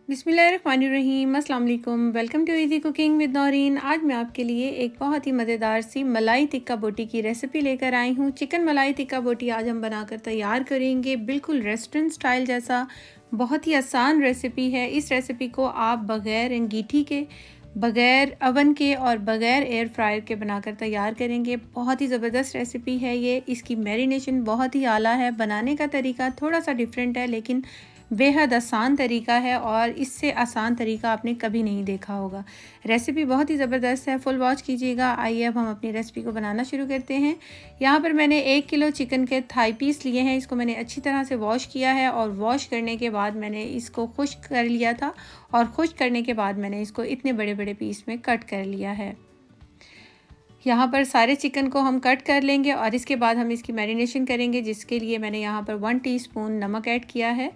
बिस्मिल्लाहिर्रहमानिर्रहीम, अस्सलाम वालेकुम। Welcome to easy cooking with Naureen. आज मैं आपके लिए एक बहुत ही मज़ेदार सी मलाई टिक्का बोटी की रेसिपी लेकर आई हूँ। चिकन मलाई टिक्का बोटी आज हम बनाकर तैयार करेंगे, बिल्कुल रेस्टोरेंट स्टाइल जैसा। बहुत ही आसान रेसिपी है। इस रेसिपी को आप बग़ैर अंगीठी के, बग़ैर अवन के और बग़ैर एयर फ्रायर के बनाकर तैयार करेंगे। बहुत ही ज़बरदस्त रेसिपी है ये। इसकी मैरिनेशन बहुत ही आला है। बनाने का तरीका थोड़ा सा डिफरेंट है, लेकिन बेहद आसान तरीका है और इससे आसान तरीका आपने कभी नहीं देखा होगा। रेसिपी बहुत ही ज़बरदस्त है, फुल वॉच कीजिएगा। आइए अब हम अपनी रेसिपी को बनाना शुरू करते हैं। यहाँ पर मैंने 1 किलो चिकन के थाई पीस लिए हैं। इसको मैंने अच्छी तरह से वॉश किया है और वॉश करने के बाद मैंने इसको खुश्क कर लिया था और खुश्क करने के बाद मैंने इसको इतने बड़े बड़े पीस में कट कर लिया है। यहाँ पर सारे चिकन को हम कट कर लेंगे और इसके बाद हम इसकी मैरिनेशन करेंगे, जिसके लिए मैंने यहाँ पर 1 टीस्पून नमक ऐड किया है,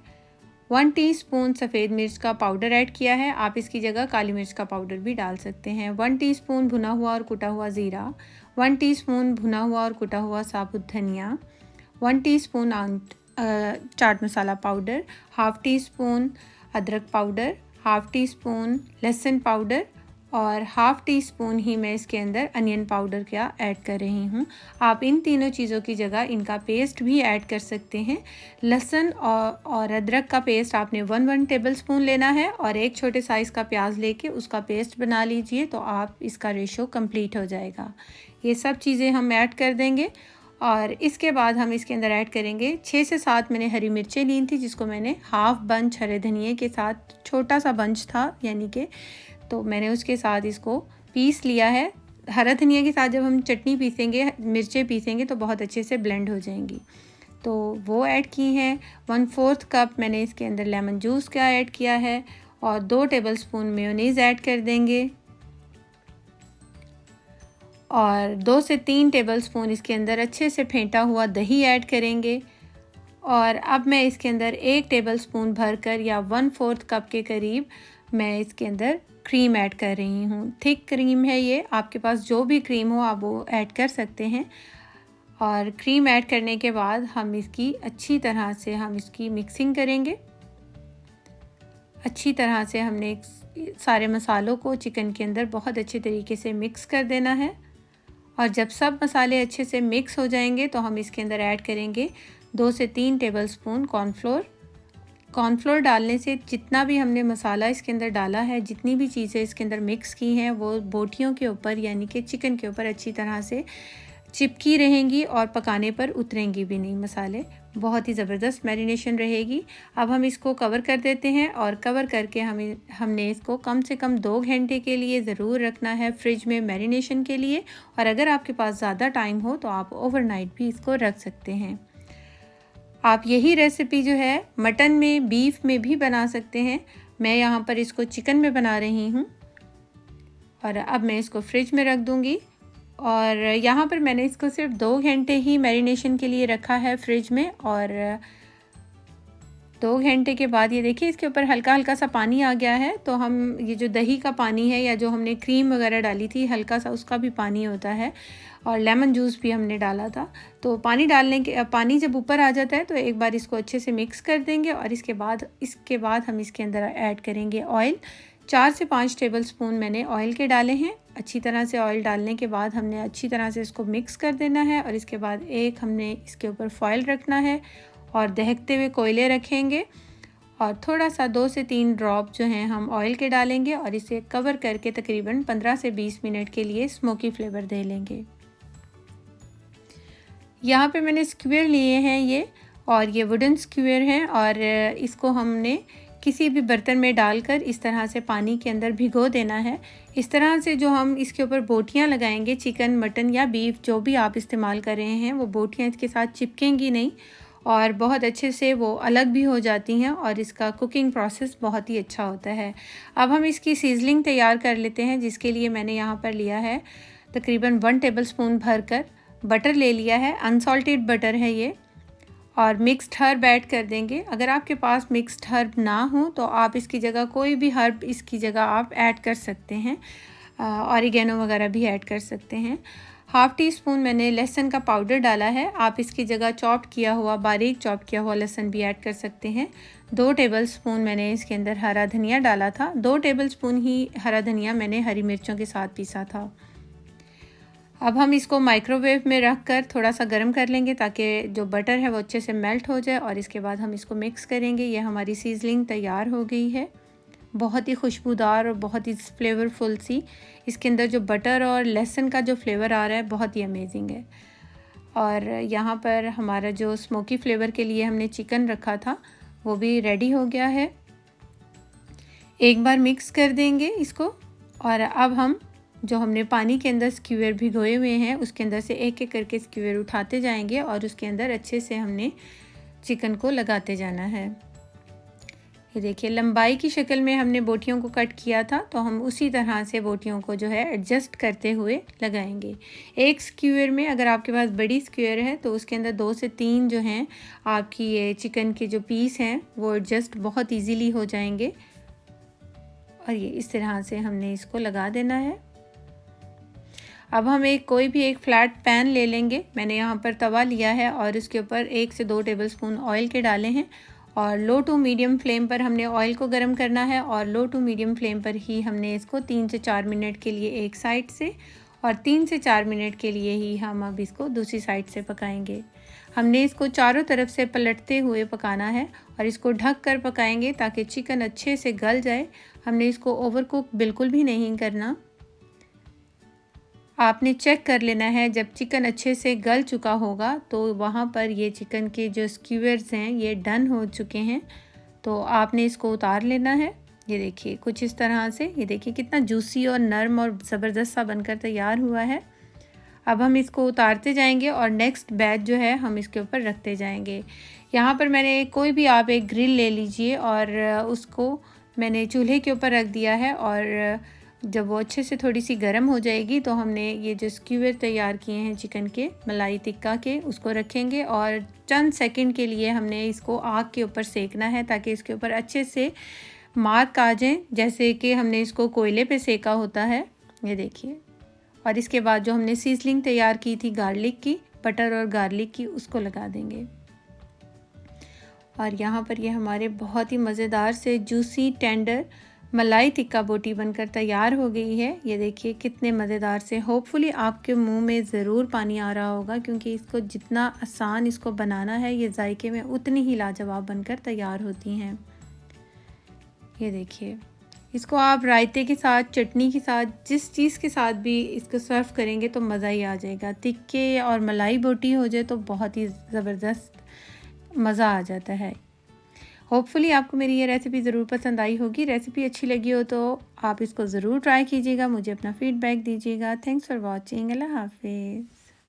1 टीस्पून सफ़ेद मिर्च का पाउडर ऐड किया है। आप इसकी जगह काली मिर्च का पाउडर भी डाल सकते हैं। 1 टीस्पून भुना हुआ और कुटा हुआ ज़ीरा, 1 टीस्पून भुना हुआ और कुटा हुआ साबुत धनिया, 1 teaspoon chaat masala powder, half teaspoon अदरक पाउडर, हाफ़ टीस्पून लहसुन पाउडर और हाफ़ टी स्पून ही मैं इसके अंदर अनियन पाउडर का ऐड कर रही हूँ। आप इन तीनों चीज़ों की जगह इनका पेस्ट भी ऐड कर सकते हैं। लहसुन और अदरक का पेस्ट आपने 1 टेबल स्पून लेना है और एक छोटे साइज़ का प्याज लेके उसका पेस्ट बना लीजिए, तो आप इसका रेशो कंप्लीट हो जाएगा। ये सब चीज़ें हम ऐड कर देंगे और इसके बाद हम इसके अंदर ऐड करेंगे 6 से 7 मैंने हरी मिर्चें ली थी, जिसको मैंने हाफ़ बंच हरे धनिए के साथ, छोटा सा बंच था यानी कि, तो मैंने उसके साथ इसको पीस लिया है। हरा धनिया के साथ जब हम चटनी पीसेंगे, मिर्चें पीसेंगे तो बहुत अच्छे से ब्लेंड हो जाएंगी, तो वो ऐड की हैं। 1/4 कप मैंने इसके अंदर लेमन जूस का ऐड किया है और 2 टेबलस्पून मेयोनीज़ ऐड कर देंगे और 2 से 3 टेबलस्पून इसके अंदर अच्छे से फेंटा हुआ दही ऐड करेंगे। और अब मैं इसके अंदर 1 टेबलस्पून भरकर या 1/4 कप के करीब मैं इसके अंदर क्रीम ऐड कर रही हूँ। थिक क्रीम है ये, आपके पास जो भी क्रीम हो आप वो ऐड कर सकते हैं। और क्रीम ऐड करने के बाद हम इसकी अच्छी तरह से इसकी मिक्सिंग करेंगे। अच्छी तरह से हमने सारे मसालों को चिकन के अंदर बहुत अच्छे तरीके से मिक्स कर देना है और जब सब मसाले अच्छे से मिक्स हो जाएंगे तो हम इसके अंदर ऐड करेंगे 2 से 3 टेबलस्पून कॉर्नफ्लोर। कॉर्नफ्लोर डालने से जितना भी हमने मसाला इसके अंदर डाला है, जितनी भी चीज़ें इसके अंदर मिक्स की हैं, वो बोटियों के ऊपर यानी कि चिकन के ऊपर अच्छी तरह से चिपकी रहेंगी और पकाने पर उतरेंगी भी नहीं मसाले। बहुत ही ज़बरदस्त मैरिनेशन रहेगी। अब हम इसको कवर कर देते हैं और कवर करके हमने इसको कम से कम 2 घंटे के लिए ज़रूर रखना है फ्रिज में मैरिनेशन के लिए। और अगर आपके पास ज़्यादा टाइम हो तो आप ओवरनाइट भी इसको रख सकते हैं। आप यही रेसिपी जो है मटन में, बीफ में भी बना सकते हैं। मैं यहाँ पर इसको चिकन में बना रही हूँ और अब मैं इसको फ्रिज में रख दूँगी। और यहाँ पर मैंने इसको सिर्फ 2 घंटे ही मैरिनेशन के लिए रखा है फ्रिज में। और 2 घंटे के बाद ये देखिए इसके ऊपर हल्का हल्का सा पानी आ गया है, तो हम ये जो दही का पानी है या जो हमने क्रीम वगैरह डाली थी हल्का सा, उसका भी पानी होता है और लेमन जूस भी हमने डाला था। तो पानी जब ऊपर आ जाता है तो एक बार इसको अच्छे से मिक्स कर देंगे और इसके बाद हम इसके अंदर ऐड करेंगे ऑयल। 4 से 5 टेबलस्पून मैंने ऑयल के डाले हैं। अच्छी तरह से ऑयल डालने के बाद हमने अच्छी तरह से इसको मिक्स कर देना है और इसके बाद हमने इसके ऊपर फॉयल रखना है और दहकते हुए कोयले रखेंगे और थोड़ा सा 2 से 3 ड्रॉप जो हैं हम ऑयल के डालेंगे और इसे कवर करके तकरीबन 15 से 20 मिनट के लिए स्मोकी फ्लेवर दे लेंगे। यहाँ पे मैंने स्क्वायर लिए हैं ये, और ये वुडन स्क्वायर हैं और इसको हमने किसी भी बर्तन में डालकर इस तरह से पानी के अंदर भिगो देना है। इस तरह से जो हम इसके ऊपर बोटियां लगाएंगे, चिकन, मटन या बीफ जो भी आप इस्तेमाल कर रहे हैं, वो बोटियां इसके साथ चिपकेंगी नहीं और बहुत अच्छे से वो अलग भी हो जाती हैं और इसका कुकिंग प्रोसेस बहुत ही अच्छा होता है। अब हम इसकी सीजलिंग तैयार कर लेते हैं, जिसके लिए मैंने यहाँ पर लिया है तकरीबन 1 टेबलस्पून भरकर बटर ले लिया है। अनसॉल्टेड बटर है ये और मिक्स्ड हर्ब ऐड कर देंगे। अगर आपके पास मिक्स्ड हर्ब ना हो तो आप इसकी जगह कोई भी हर्ब इसकी जगह आप ऐड कर सकते हैं। ऑरिगेनो वगैरह भी ऐड कर सकते हैं। हाफ़ टी स्पून मैंने लहसुन का पाउडर डाला है। आप इसकी जगह बारीक चॉप किया हुआ लहसुन भी ऐड कर सकते हैं। 2 टेबलस्पून मैंने इसके अंदर हरा धनिया डाला था। 2 टेबलस्पून ही हरा धनिया मैंने हरी मिर्चों के साथ पीसा था। अब हम इसको माइक्रोवेव में रख कर थोड़ा सा गर्म कर लेंगे ताकि जो बटर है वो अच्छे से मेल्ट हो जाए, और इसके बाद हम इसको मिक्स करेंगे। ये हमारी सीजलिंग तैयार हो गई है, बहुत ही खुशबूदार और बहुत ही फ्लेवरफुल सी। इसके अंदर जो बटर और लहसुन का जो फ्लेवर आ रहा है बहुत ही अमेजिंग है। और यहाँ पर हमारा जो स्मोकी फ्लेवर के लिए हमने चिकन रखा था वो भी रेडी हो गया है। एक बार मिक्स कर देंगे इसको, और अब हम जो हमने पानी के अंदर स्क्यूअर भिगोए हुए हैं उसके अंदर से एक एक करके स्क्यूअर उठाते जाएंगे और उसके अंदर अच्छे से हमने चिकन को लगाते जाना है। ये देखिए, लंबाई की शक्ल में हमने बोटियों को कट किया था, तो हम उसी तरह से बोटियों को जो है एडजस्ट करते हुए लगाएंगे। एक स्क्यूअर में अगर आपके पास बड़ी स्क्यूअर है तो उसके अंदर 2 से 3 जो हैं आपकी ये चिकन के जो पीस हैं वो एडजस्ट बहुत इजीली हो जाएंगे। और ये इस तरह से हमने इसको लगा देना है। अब हम कोई भी एक फ्लैट पैन ले लेंगे। मैंने यहाँ पर तवा लिया है और उसके ऊपर 1 से 2 टेबलस्पून ऑयल के डाले हैं, और लो टू मीडियम फ्लेम पर हमने ऑयल को गर्म करना है, और लो टू मीडियम फ्लेम पर ही हमने इसको 3 से 4 मिनट के लिए एक साइड से, और 3 से 4 मिनट के लिए ही हम अब इसको दूसरी साइड से पकाएंगे। हमने इसको चारों तरफ से पलटते हुए पकाना है और इसको ढक कर पकाएंगे ताकि चिकन अच्छे से गल जाए। हमने इसको ओवरकुक बिल्कुल भी नहीं करना। आपने चेक कर लेना है, जब चिकन अच्छे से गल चुका होगा तो वहाँ पर ये चिकन के जो स्क्यूअर्स हैं ये डन हो चुके हैं, तो आपने इसको उतार लेना है। ये देखिए कुछ इस तरह से, ये देखिए कितना जूसी और नरम और ज़बरदस्त सा बनकर तैयार हुआ है। अब हम इसको उतारते जाएंगे और नेक्स्ट बैच जो है हम इसके ऊपर रखते जाएंगे। यहाँ पर मैंने कोई भी आप एक ग्रिल ले लीजिए और उसको मैंने चूल्हे के ऊपर रख दिया है, और जब वो अच्छे से थोड़ी सी गर्म हो जाएगी तो हमने ये जो स्क्यूअर तैयार किए हैं चिकन के मलाई टिक्का के उसको रखेंगे, और चंद सेकंड के लिए हमने इसको आग के ऊपर सेकना है ताकि इसके ऊपर अच्छे से मार्क आ जाएं, जैसे कि हमने इसको कोयले पे सेका होता है। ये देखिए, और इसके बाद जो हमने सीजलिंग तैयार की थी गार्लिक की, बटर और गार्लिक की, उसको लगा देंगे। और यहाँ पर ये हमारे बहुत ही मज़ेदार से जूसी टेंडर मलाई टिक्का बोटी बनकर तैयार हो गई है। ये देखिए कितने मज़ेदार से, होपफुली आपके मुंह में ज़रूर पानी आ रहा होगा क्योंकि इसको जितना आसान इसको बनाना है ये जायके में उतनी ही लाजवाब बनकर तैयार होती हैं। ये देखिए, इसको आप रायते के साथ, चटनी के साथ, जिस चीज़ के साथ भी इसको सर्व करेंगे तो मज़ा ही आ जाएगा। टिक्के और मलाई बोटी हो जाए तो बहुत ही ज़बरदस्त मज़ा आ जाता है। होपफुली आपको मेरी ये रेसिपी ज़रूर पसंद आई होगी। रेसिपी अच्छी लगी हो तो आप इसको ज़रूर ट्राई कीजिएगा, मुझे अपना फीडबैक दीजिएगा। Thanks for watching. अल्लाह हाफिज़।